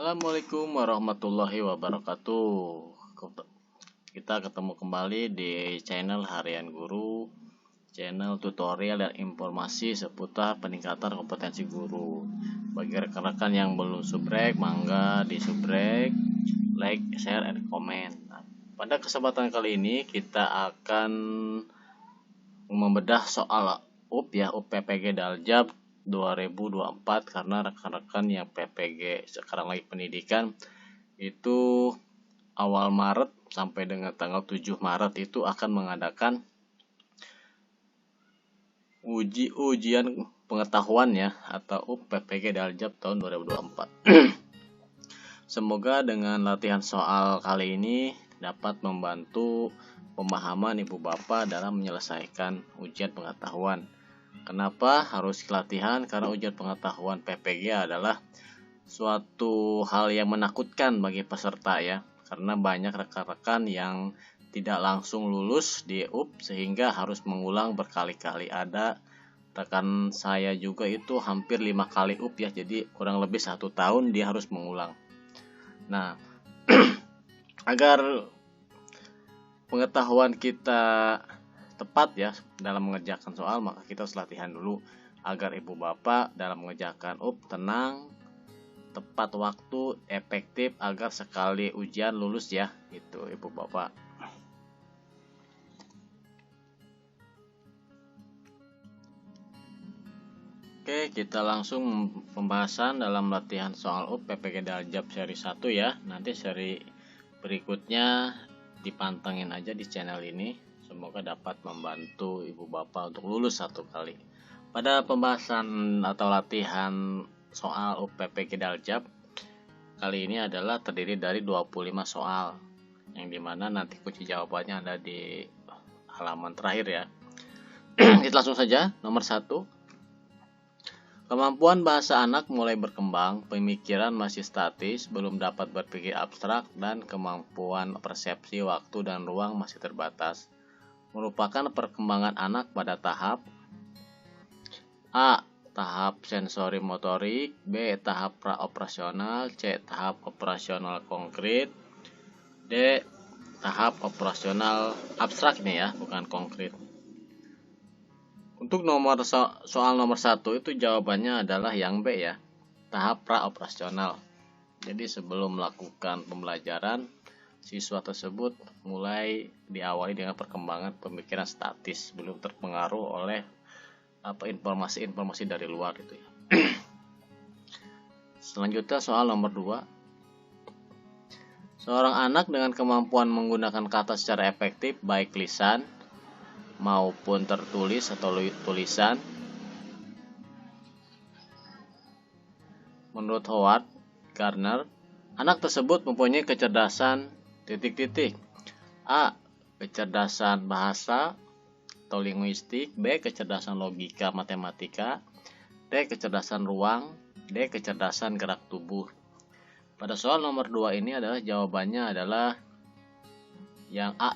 Assalamualaikum warahmatullahi wabarakatuh. Kita ketemu kembali di channel Harian Guru, channel tutorial dan informasi seputar peningkatan kompetensi guru. Bagi rekan-rekan yang belum subrek, mangga di subrek, like, share, and comment. Pada kesempatan kali ini kita akan membedah soal UP PPG Daljab 2024, karena rekan-rekan yang PPG sekarang lagi pendidikan itu awal Maret sampai dengan tanggal 7 Maret itu akan mengadakan ujian pengetahuan atau UP PPG Daljab tahun 2024. Semoga dengan latihan soal kali ini dapat membantu pemahaman Ibu Bapak dalam menyelesaikan ujian pengetahuan. Kenapa harus latihan? Karena ujian pengetahuan PPG adalah suatu hal yang menakutkan bagi peserta karena banyak rekan-rekan yang tidak langsung lulus di UP sehingga harus mengulang berkali-kali. Ada rekan saya juga itu hampir 5 kali UP jadi kurang lebih 1 tahun dia harus mengulang. Nah, agar pengetahuan kita tepat dalam mengerjakan soal, maka kita harus latihan dulu agar Ibu Bapak dalam mengerjakan UP tenang, tepat waktu, efektif, agar sekali ujian lulus itu Ibu Bapak. Oke, kita langsung pembahasan dalam latihan soal UP PPG Daljab seri 1 Nanti seri berikutnya dipantengin aja di channel ini. Semoga dapat membantu Ibu Bapak untuk lulus 1 kali. Pada pembahasan atau latihan soal UP PPG Daljab kali ini adalah terdiri dari 25 soal, yang dimana nanti kunci jawabannya ada di halaman terakhir Kita langsung saja. Nomor 1, kemampuan bahasa anak mulai berkembang, pemikiran masih statis, belum dapat berpikir abstrak, dan kemampuan persepsi waktu dan ruang masih terbatas. Merupakan perkembangan anak pada tahap A. Tahap sensori motorik, B. Tahap praoperasional, C. Tahap operasional konkret, D. Tahap operasional abstrak bukan konkret. Untuk soal nomor 1 itu jawabannya adalah yang B tahap praoperasional. Jadi sebelum melakukan pembelajaran, siswa tersebut mulai diawali dengan perkembangan pemikiran statis, belum terpengaruh oleh informasi-informasi dari luar Selanjutnya soal nomor 2. Seorang anak dengan kemampuan menggunakan kata secara efektif baik lisan maupun tertulis atau tulisan. Menurut Howard Gardner, anak tersebut mempunyai kecerdasan ... A. Kecerdasan bahasa atau linguistik, B. Kecerdasan logika matematika, D. Kecerdasan ruang, D. Kecerdasan gerak tubuh. Pada soal nomor 2 ini jawabannya adalah yang A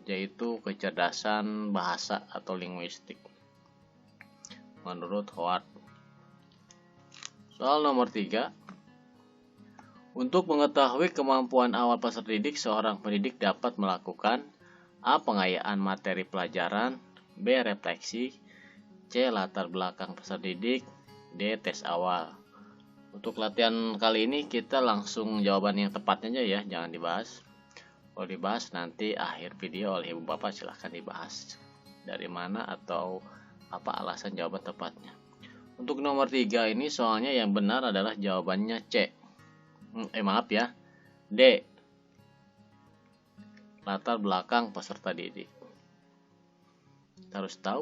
yaitu kecerdasan bahasa atau linguistik menurut Howard. Soal nomor 3. Untuk mengetahui kemampuan awal peserta didik, seorang pendidik dapat melakukan A. Pengayaan materi pelajaran, B. Refleksi, C. Latar belakang peserta didik, D. Tes awal. Untuk latihan kali ini kita langsung jawaban yang tepatnya aja jangan dibahas. Kalau dibahas nanti akhir video oleh Ibu Bapak, silahkan dibahas dari mana atau apa alasan jawaban tepatnya. Untuk nomor 3 ini soalnya yang benar adalah jawabannya C. D. Latar belakang peserta didik. Kita harus tahu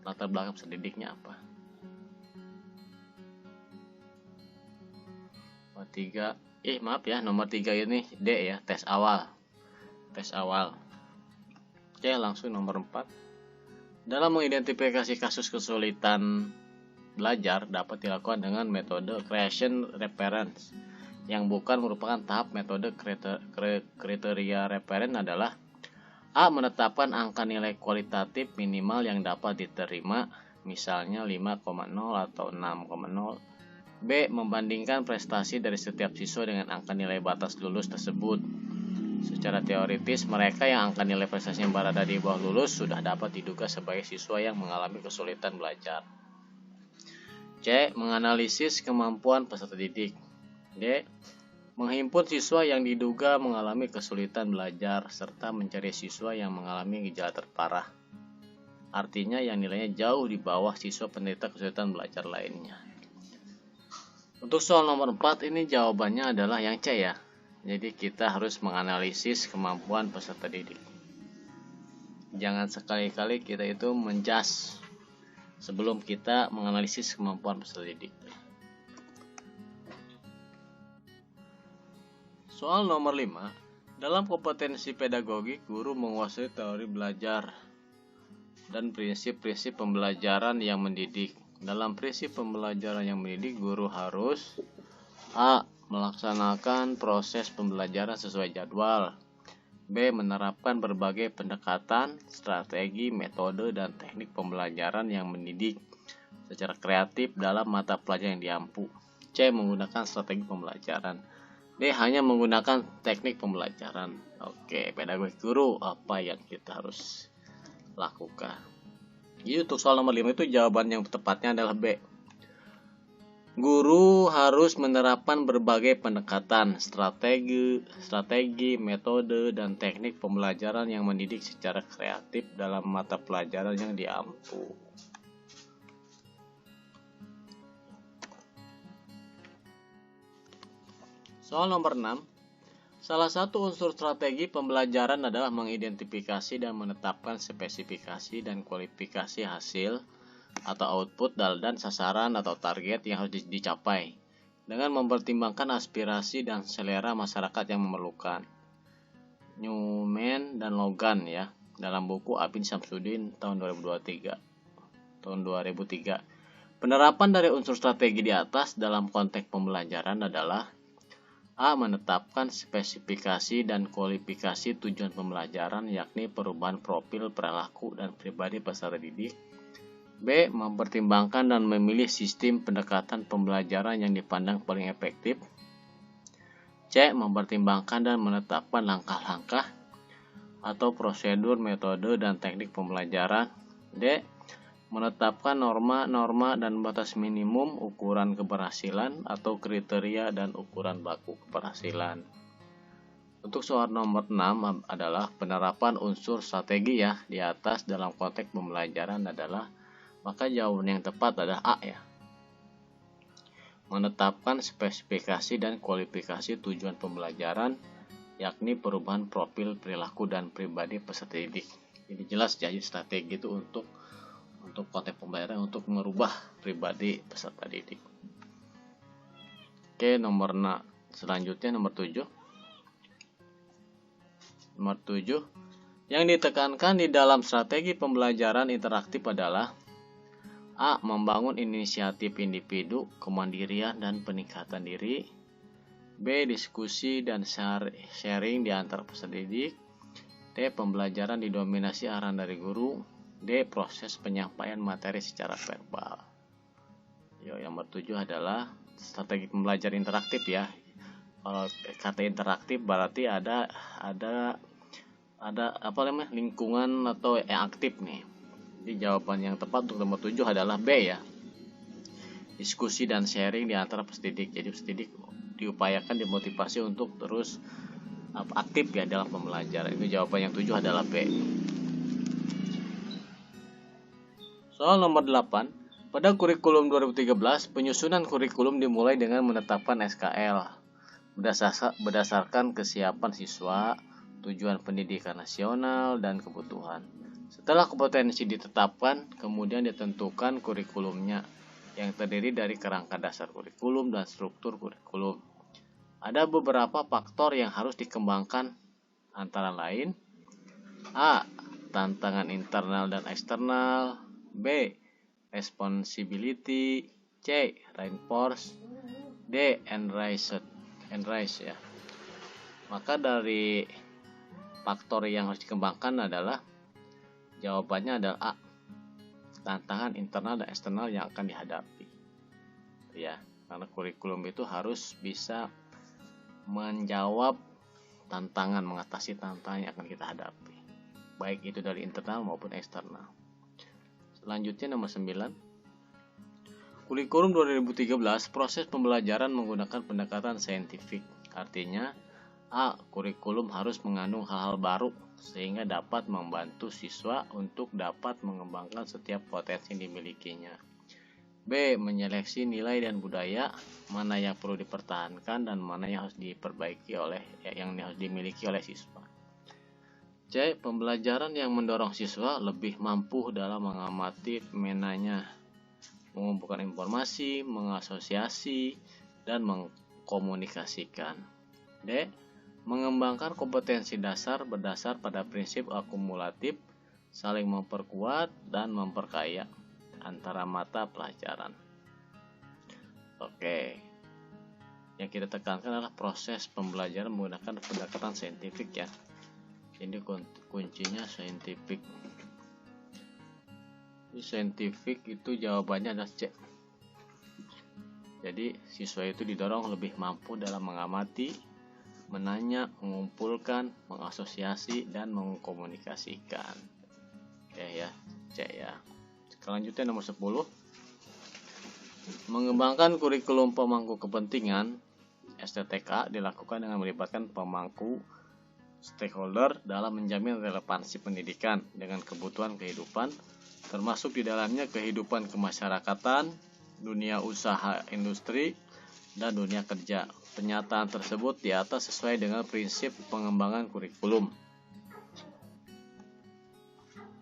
latar belakang peserta didiknya apa. Nomor 3 ini D tes awal. Tes awal. Oke, langsung nomor 4. Dalam mengidentifikasi kasus kesulitan belajar dapat dilakukan dengan metode creation reference, yang bukan merupakan tahap metode kriteria referen adalah A. Menetapkan angka nilai kualitatif minimal yang dapat diterima, misalnya 5,0 atau 6,0. B. Membandingkan prestasi dari setiap siswa dengan angka nilai batas lulus tersebut. Secara teoritis, mereka yang angka nilai prestasinya berada di bawah lulus sudah dapat diduga sebagai siswa yang mengalami kesulitan belajar. C. Menganalisis kemampuan peserta didik. D. Menghimpun siswa yang diduga mengalami kesulitan belajar serta mencari siswa yang mengalami gejala terparah. Artinya yang nilainya jauh di bawah siswa penderita kesulitan belajar lainnya. Untuk soal nomor 4 ini jawabannya adalah yang C ya. Jadi kita harus menganalisis kemampuan peserta didik. Jangan sekali-kali kita itu menjudge sebelum kita menganalisis kemampuan peserta didik. Soal nomor 5, dalam kompetensi pedagogik, guru menguasai teori belajar dan prinsip-prinsip pembelajaran yang mendidik. Dalam prinsip pembelajaran yang mendidik, guru harus A. Melaksanakan proses pembelajaran sesuai jadwal. B. Menerapkan berbagai pendekatan, strategi, metode, dan teknik pembelajaran yang mendidik secara kreatif dalam mata pelajaran yang diampu. C. Menggunakan strategi pembelajaran. D. Hanya menggunakan teknik pembelajaran. Oke, pedagogi guru, apa yang kita harus lakukan? Jadi untuk soal nomor 5 itu jawaban yang tepatnya adalah B. Guru harus menerapkan berbagai pendekatan, strategi, metode, dan teknik pembelajaran yang mendidik secara kreatif dalam mata pelajaran yang diampu. Soal nomor 6, salah satu unsur strategi pembelajaran adalah mengidentifikasi dan menetapkan spesifikasi dan kualifikasi hasil atau output dan sasaran atau target yang harus dicapai dengan mempertimbangkan aspirasi dan selera masyarakat yang memerlukan. Newman dan Logan ya, dalam buku Abin Samsudin tahun 2003. Penerapan dari unsur strategi di atas dalam konteks pembelajaran adalah A. Menetapkan spesifikasi dan kualifikasi tujuan pembelajaran, yakni perubahan profil, perilaku, dan pribadi peserta didik. B. Mempertimbangkan dan memilih sistem pendekatan pembelajaran yang dipandang paling efektif. C. Mempertimbangkan dan menetapkan langkah-langkah atau prosedur, metode, dan teknik pembelajaran. D. Menetapkan norma-norma dan batas minimum ukuran keberhasilan atau kriteria dan ukuran baku keberhasilan. Untuk soal nomor 6 adalah penerapan unsur strategi ya di atas dalam konteks pembelajaran adalah, maka jawaban yang tepat adalah A ya. Menetapkan spesifikasi dan kualifikasi tujuan pembelajaran, yakni perubahan profil, perilaku, dan pribadi peserta didik. Jadi jelas jadi strategi itu untuk konteks pembelajaran untuk merubah pribadi peserta didik. Oke, selanjutnya nomor 7. Nomor 7, yang ditekankan di dalam strategi pembelajaran interaktif adalah A. Membangun inisiatif individu, kemandirian, dan peningkatan diri. B. Diskusi dan sharing di antar peserta didik. D. Pembelajaran didominasi arahan dari guru. D. Proses penyampaian materi secara verbal. Yang nomor 7 adalah strategi pembelajaran interaktif ya. Kalau kata interaktif berarti ada lingkungan atau yang aktif nih. Jadi jawaban yang tepat untuk nomor 7 adalah B ya. Diskusi dan sharing di antara peserta didik. Jadi peserta didik diupayakan dimotivasi untuk terus aktif ya dalam pembelajaran. Itu jawaban yang 7 adalah B. Soal nomor 8, pada kurikulum 2013, penyusunan kurikulum dimulai dengan menetapkan SKL berdasarkan kesiapan siswa, tujuan pendidikan nasional, dan kebutuhan. Setelah kompetensi ditetapkan, kemudian ditentukan kurikulumnya yang terdiri dari kerangka dasar kurikulum dan struktur kurikulum. Ada beberapa faktor yang harus dikembangkan, antara lain A. Tantangan internal dan eksternal. B. Responsibility. C. Reinforce. D. Enrise ya. Maka dari faktor yang harus dikembangkan adalah jawabannya adalah A. Tantangan internal dan eksternal yang akan dihadapi. Ya. Karena kurikulum itu harus bisa menjawab tantangan, mengatasi tantangan yang akan kita hadapi, baik itu dari internal maupun eksternal. Selanjutnya nomor 9. Kurikulum 2013 proses pembelajaran menggunakan pendekatan saintifik. Artinya, kurikulum harus mengandung hal-hal baru sehingga dapat membantu siswa untuk dapat mengembangkan setiap potensi yang dimilikinya. B. Menyeleksi nilai dan budaya, mana yang perlu dipertahankan dan mana yang harus diperbaiki yang harus dimiliki oleh siswa. C. Pembelajaran yang mendorong siswa lebih mampu dalam mengamati fenomenanya, mengumpulkan informasi, mengasosiasi, dan mengkomunikasikan. D. Mengembangkan kompetensi dasar berdasar pada prinsip akumulatif, saling memperkuat dan memperkaya antara mata pelajaran. Oke. Yang kita tekankan adalah proses pembelajaran menggunakan pendekatan saintifik ya. Ini kuncinya saintifik. Di saintifik itu jawabannya adalah C. Jadi siswa itu didorong lebih mampu dalam mengamati, menanya, mengumpulkan, mengasosiasi, dan mengkomunikasikan. Oke ya, C ya. Selanjutnya nomor 10. Mengembangkan kurikulum pemangku kepentingan STTK dilakukan dengan melibatkan pemangku stakeholder dalam menjamin relevansi pendidikan dengan kebutuhan kehidupan, termasuk di dalamnya kehidupan kemasyarakatan, dunia usaha industri, dan dunia kerja. Pernyataan tersebut di atas sesuai dengan prinsip pengembangan kurikulum.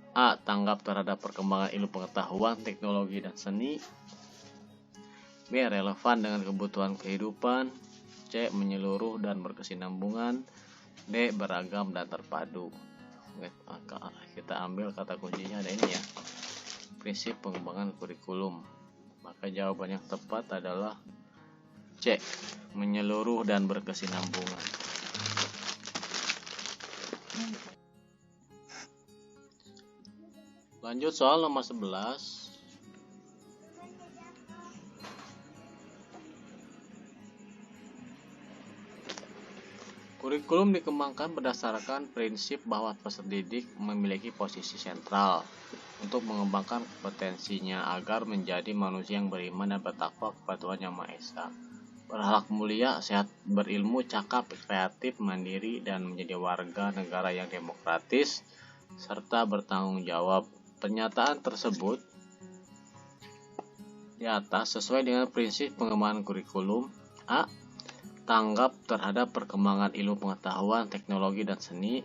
A. Tanggap terhadap perkembangan ilmu pengetahuan, teknologi, dan seni. B. Relevan dengan kebutuhan kehidupan. C. Menyeluruh dan berkesinambungan. D. Beragam dan terpadu. Kita ambil kata kuncinya ada ini ya, prinsip pengembangan kurikulum. Maka jawaban yang tepat adalah C. Menyeluruh dan berkesinambungan. Lanjut soal nomor 11. Kurikulum dikembangkan berdasarkan prinsip bahwa peserta didik memiliki posisi sentral untuk mengembangkan kompetensinya agar menjadi manusia yang beriman dan bertakwa kepada Tuhan Yang Maha Esa, berakhlak mulia, sehat, berilmu, cakap, kreatif, mandiri, dan menjadi warga negara yang demokratis serta bertanggung jawab. Pernyataan tersebut di atas sesuai dengan prinsip pengembangan kurikulum. A. Tanggap terhadap perkembangan ilmu pengetahuan, teknologi, dan seni.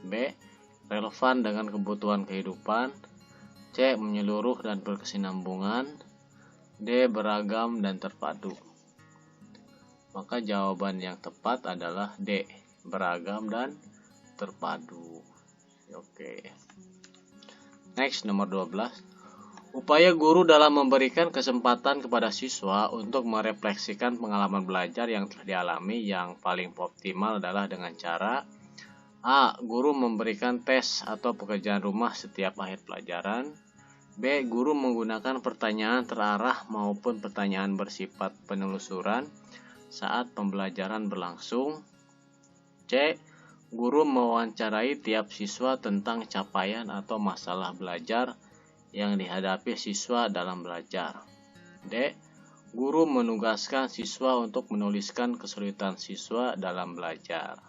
B. Relevan dengan kebutuhan kehidupan. C. Menyeluruh dan berkesinambungan. D. Beragam dan terpadu. Maka jawaban yang tepat adalah D. Beragam dan terpadu. Oke. Next, nomor 12. Upaya guru dalam memberikan kesempatan kepada siswa untuk merefleksikan pengalaman belajar yang telah dialami yang paling optimal adalah dengan cara A. Guru memberikan tes atau pekerjaan rumah setiap akhir pelajaran. B. Guru menggunakan pertanyaan terarah maupun pertanyaan bersifat penelusuran saat pembelajaran berlangsung. C. Guru mewawancarai tiap siswa tentang capaian atau masalah belajar yang dihadapi siswa dalam belajar. D. Guru menugaskan siswa untuk menuliskan kesulitan siswa dalam belajar.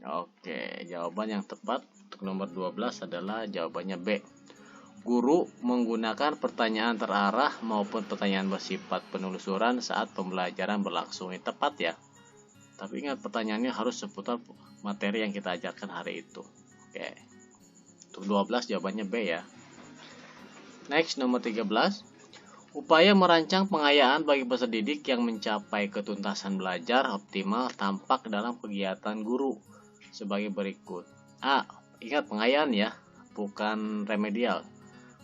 Oke, jawaban yang tepat untuk nomor 12 adalah jawabannya B. Guru menggunakan pertanyaan terarah maupun pertanyaan bersifat penelusuran saat pembelajaran berlangsung. Ini tepat ya. Tapi ingat, pertanyaannya harus seputar materi yang kita ajarkan hari itu. Oke. Untuk 12 jawabannya B ya. Next, nomor 13. Upaya merancang pengayaan bagi peserta didik yang mencapai ketuntasan belajar optimal tampak dalam kegiatan guru sebagai berikut. A. Ingat pengayaan ya, bukan remedial.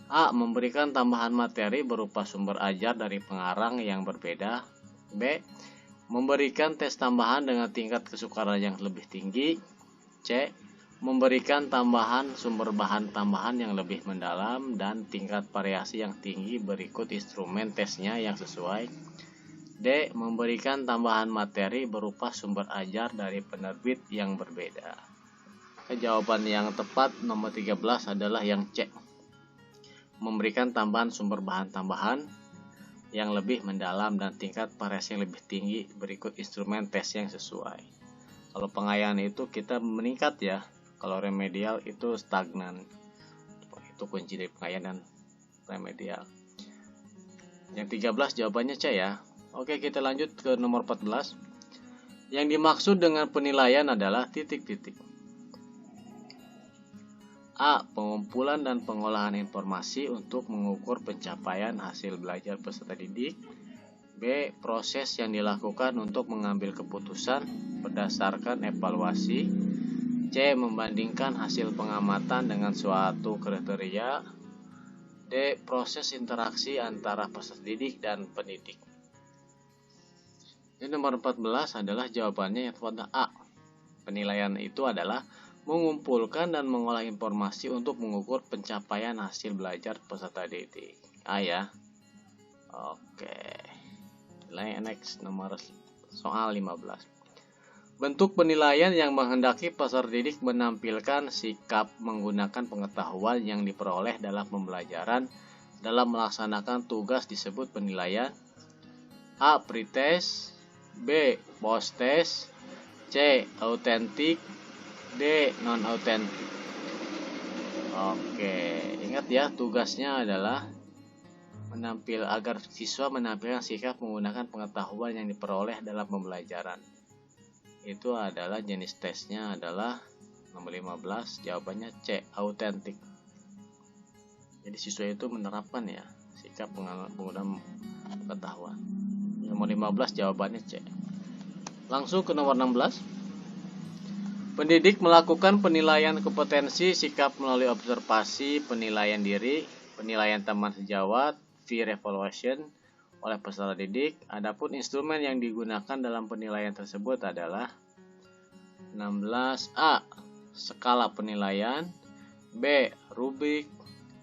A. Memberikan tambahan materi berupa sumber ajar dari pengarang yang berbeda. B. Memberikan tes tambahan dengan tingkat kesukaran yang lebih tinggi. C. memberikan tambahan sumber bahan tambahan yang lebih mendalam dan tingkat variasi yang tinggi berikut instrumen tesnya yang sesuai. D. Memberikan tambahan materi berupa sumber ajar dari penerbit yang berbeda. Jawaban yang tepat nomor 13 adalah yang C. Memberikan tambahan sumber bahan tambahan yang lebih mendalam dan tingkat variasi yang lebih tinggi berikut instrumen tes yang sesuai. Kalau pengayaan itu kita meningkat ya. Kalau remedial itu stagnan. Itu kunci dari pengayaan dan remedial. Yang 13 jawabannya C ya. Oke, kita lanjut ke nomor 14. Yang dimaksud dengan penilaian adalah titik-titik. A. Pengumpulan dan pengolahan informasi untuk mengukur pencapaian hasil belajar peserta didik. B. Proses yang dilakukan untuk mengambil keputusan berdasarkan evaluasi. C. Membandingkan hasil pengamatan dengan suatu kriteria. D. Proses interaksi antara peserta didik dan pendidik. Ini nomor 14 adalah jawabannya yang tepat A. Penilaian itu adalah mengumpulkan dan mengolah informasi untuk mengukur pencapaian hasil belajar peserta didik. A ya. Oke. Next nomor soal 15. Bentuk penilaian yang menghendaki peserta didik menampilkan sikap menggunakan pengetahuan yang diperoleh dalam pembelajaran dalam melaksanakan tugas disebut penilaian. A. Pretest. B. Post-test. C. Autentik. D. Non-autentik. Oke, ingat ya, tugasnya adalah agar siswa menampilkan sikap menggunakan pengetahuan yang diperoleh dalam pembelajaran. Itu adalah jenis tesnya adalah nomor 15, jawabannya C, autentik. Jadi siswa itu menerapkan ya sikap penggunaan pengetahuan. Nomor 15 jawabannya C. Langsung ke nomor 16. Pendidik melakukan penilaian kompetensi sikap melalui observasi, penilaian diri, penilaian teman sejawat, peer evaluation oleh peserta didik. Adapun instrumen yang digunakan dalam penilaian tersebut adalah 16. A. Skala penilaian. B. Rubrik.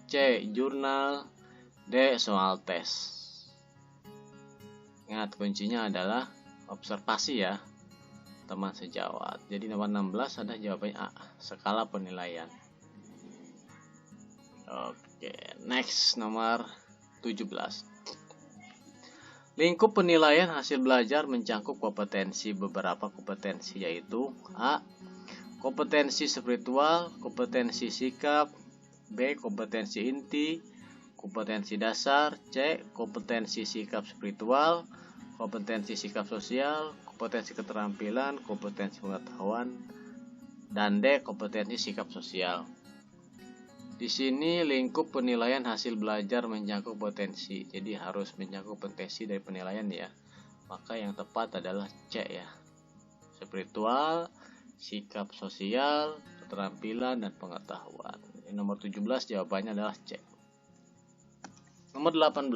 C. Jurnal. D. Soal tes. Ingat, kuncinya adalah observasi ya, teman sejawat. Jadi nomor 16 ada jawabannya A. Skala penilaian. Oke, next nomor 17. Lingkup penilaian hasil belajar mencangkup beberapa kompetensi yaitu A. Kompetensi spiritual, kompetensi sikap. B. Kompetensi inti, kompetensi dasar. C. Kompetensi sikap spiritual, kompetensi sikap sosial, kompetensi keterampilan, kompetensi pengetahuan. Dan D. Kompetensi sikap sosial. Di sini lingkup penilaian hasil belajar mencangkup potensi. Jadi harus mencangkup potensi dari penilaian ya. Maka yang tepat adalah C ya. Spiritual, sikap sosial, keterampilan, dan pengetahuan. Nomor 17 jawabannya adalah C. Nomor 18.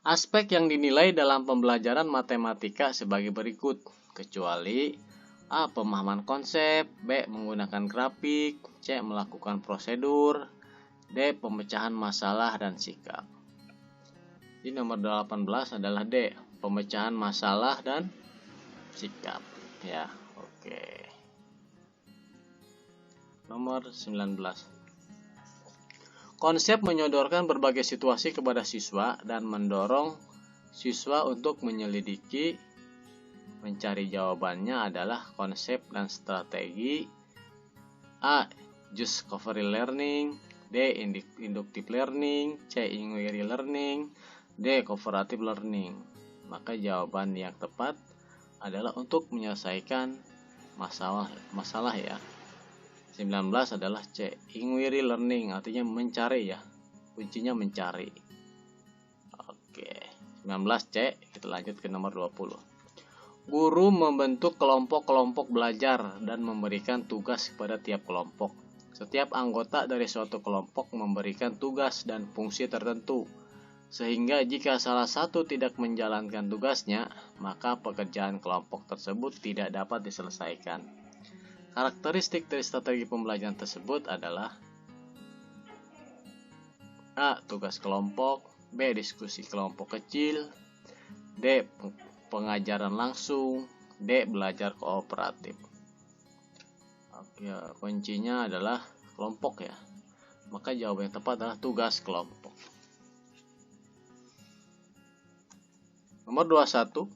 Aspek yang dinilai dalam pembelajaran matematika sebagai berikut. Kecuali A. Pemahaman konsep. B. Menggunakan grafik. C. Melakukan prosedur. D. Pemecahan masalah dan sikap. Di nomor 18 adalah D. Pemecahan masalah dan sikap. Ya, oke. Nomor 19. Konsep menyodorkan berbagai situasi kepada siswa dan mendorong siswa untuk menyelidiki. Mencari jawabannya adalah konsep dan strategi. A. Discovery learning. D. Inductive learning. C. Inquiry learning. D. Cooperative learning. Maka jawaban yang tepat adalah untuk menyelesaikan masalah ya. 19 adalah C. Inquiry learning, artinya mencari ya. Kuncinya mencari. Oke. 19 C. Kita lanjut ke nomor 20. Guru membentuk kelompok-kelompok belajar dan memberikan tugas kepada tiap kelompok. Setiap anggota dari suatu kelompok memberikan tugas dan fungsi tertentu, sehingga jika salah satu tidak menjalankan tugasnya, maka pekerjaan kelompok tersebut tidak dapat diselesaikan. Karakteristik dari strategi pembelajaran tersebut adalah A. Tugas kelompok, B. Diskusi kelompok kecil, D. Pengajaran langsung, D. Belajar kooperatif. Oke, kuncinya adalah kelompok ya. Maka jawaban yang tepat adalah tugas kelompok. Nomor 21.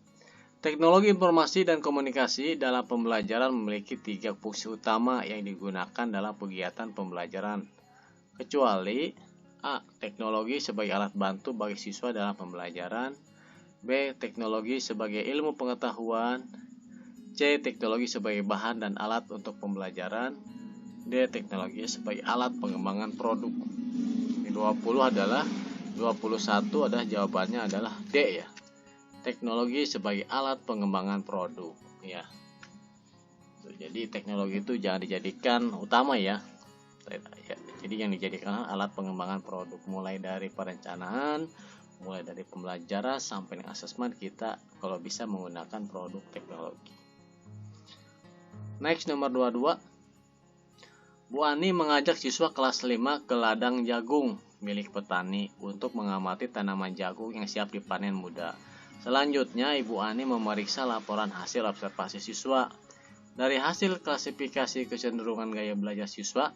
Teknologi informasi dan komunikasi dalam pembelajaran memiliki 3 fungsi utama yang digunakan dalam kegiatan pembelajaran. Kecuali A. Teknologi sebagai alat bantu bagi siswa dalam pembelajaran, B. Teknologi sebagai ilmu pengetahuan, C. Teknologi sebagai bahan dan alat untuk pembelajaran, D. Teknologi sebagai alat pengembangan produk. Ini 21 adalah jawabannya adalah D ya. Teknologi sebagai alat pengembangan produk ya. Jadi teknologi itu jangan dijadikan utama ya. Jadi yang dijadikan alat pengembangan produk, mulai dari perencanaan, mulai dari pembelajaran sampai dengan asesmen, kita kalau bisa menggunakan produk teknologi. Next, nomor 22. Bu Ani mengajak siswa kelas 5 ke ladang jagung milik petani untuk mengamati tanaman jagung yang siap dipanen muda. Selanjutnya, Ibu Ani memeriksa laporan hasil observasi siswa. Dari hasil klasifikasi kecenderungan gaya belajar siswa,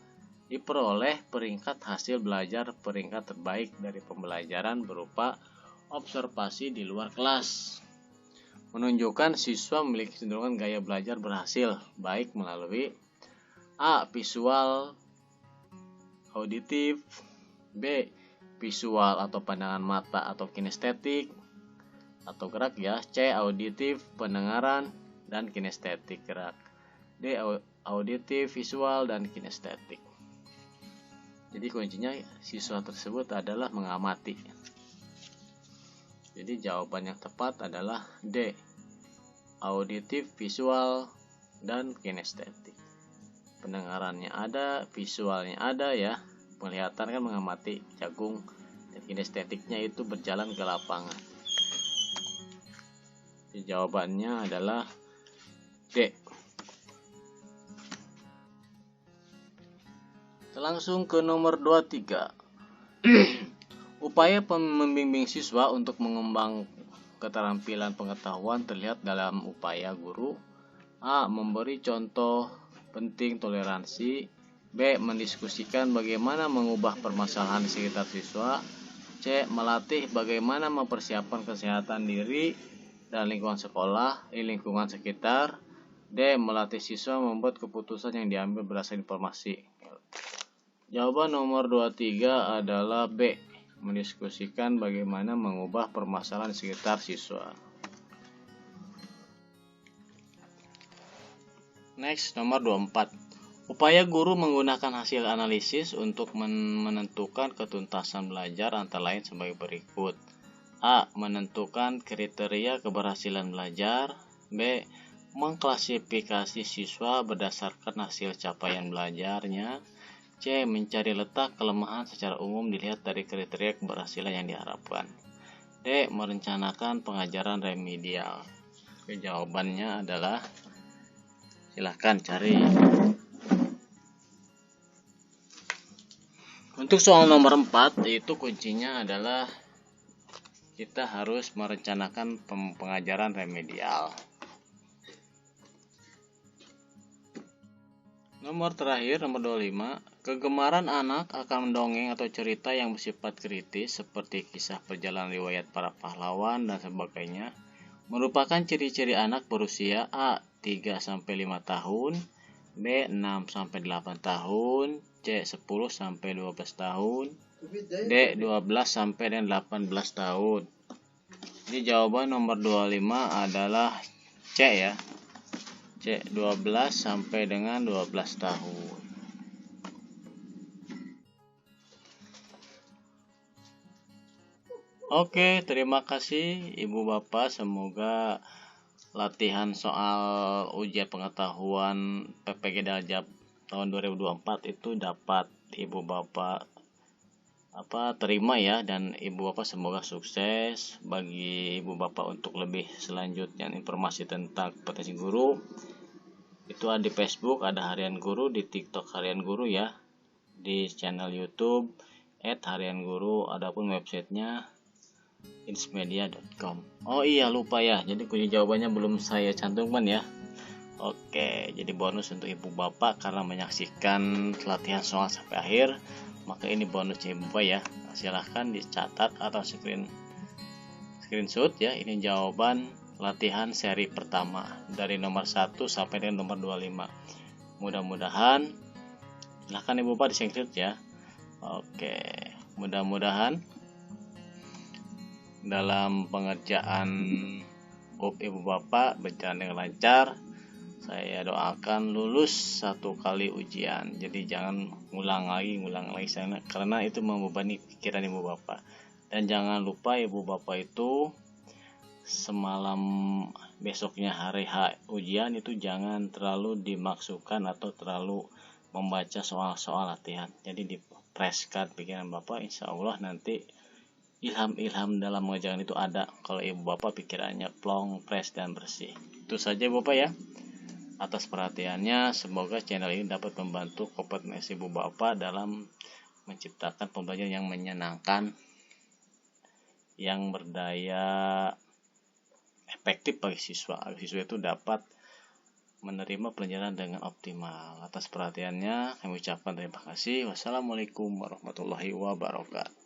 diperoleh peringkat hasil belajar peringkat terbaik dari pembelajaran berupa observasi di luar kelas. Menunjukkan siswa memiliki kecenderungan gaya belajar berhasil, baik melalui A. Visual, auditif, B. Visual atau pandangan mata atau kinestetik atau gerak ya, C. Auditif, pendengaran, dan kinestetik gerak, D. Auditif, visual, dan kinestetik. Jadi kuncinya siswa tersebut adalah mengamati. Jadi jawaban yang tepat adalah D. Auditif, visual, dan kinestetik. Pendengarannya ada, visualnya ada ya. Penglihatan kan mengamati jagung, dan kinestetiknya itu berjalan ke lapangan. Jadi jawabannya adalah D. Langsung ke nomor 23. Upaya membimbing siswa untuk mengembang keterampilan pengetahuan terlihat dalam upaya guru A. Memberi contoh penting toleransi, B. Mendiskusikan bagaimana mengubah permasalahan di sekitar siswa, C. Melatih bagaimana mempersiapkan kesehatan diri dan lingkungan sekolah di lingkungan sekitar, D. Melatih siswa membuat keputusan yang diambil berdasarkan informasi. Jawaban nomor 23 adalah B. Mendiskusikan bagaimana mengubah permasalahan di sekitar siswa. Next, nomor 24. Upaya guru menggunakan hasil analisis untuk menentukan ketuntasan belajar antara lain sebagai berikut. A. Menentukan kriteria keberhasilan belajar. B. Mengklasifikasi siswa berdasarkan hasil capaian belajarnya. C. Mencari letak kelemahan secara umum dilihat dari kriteria keberhasilan yang diharapkan. D. Merencanakan pengajaran remedial. Jawabannya adalah silahkan cari. Untuk soal nomor 4, itu kuncinya adalah kita harus merencanakan pengajaran remedial. Nomor terakhir, nomor 25. Kegemaran anak akan mendongeng atau cerita yang bersifat kritis seperti kisah perjalanan riwayat para pahlawan dan sebagainya merupakan ciri-ciri anak berusia A. 3-5 tahun, B. 6-8 tahun, C. 10-12 tahun, D. 12-18 tahun. Jadi jawaban nomor 25 adalah C ya. C. 12 sampai dengan 12 tahun. Oke, terima kasih Ibu Bapak. Semoga latihan soal ujian pengetahuan PPG Daljab tahun 2024 itu dapat Ibu Bapak terima ya, dan Ibu Bapak semoga sukses. Bagi Ibu Bapak untuk lebih selanjutnya informasi tentang potensi guru, Itu ada di Facebook, ada Harian Guru, di TikTok Harian Guru ya, di channel YouTube @harianguru, adapun websitenya insmedia.com. Oh iya, lupa ya, jadi kunci jawabannya belum saya cantumkan ya. Oke, jadi bonus untuk ibu bapak karena menyaksikan latihan soal sampai akhir, maka ini bonusnya ibu bapak ya. Silahkan dicatat atau screenshot ya. Ini jawaban latihan seri pertama dari nomor 1 sampai dengan nomor 25. Mudah-mudahan, silahkan ibu bapak di screenshot ya. Oke, mudah-mudahan dalam pengerjaan ibu bapak berjalan dengan lancar. Saya doakan lulus 1 kali ujian. Jadi jangan ngulang lagi karena itu membebani pikiran ibu bapak. Dan jangan lupa ibu bapak itu semalam besoknya hari H ujian itu jangan terlalu dimaksudkan atau terlalu membaca soal-soal latihan. Jadi dipreskan pikiran bapak, insya Allah nanti ilham-ilham dalam mengerjakan itu ada kalau ibu bapak pikirannya plong, fresh dan bersih. Itu saja ibu bapak ya. Atas perhatiannya, semoga channel ini dapat membantu kompetensi ibu bapak dalam menciptakan pembelajaran yang menyenangkan, yang berdaya efektif bagi siswa. Agar siswa itu dapat menerima pelajaran dengan optimal. Atas perhatiannya, kami ucapkan terima kasih. Wassalamualaikum warahmatullahi wabarakatuh.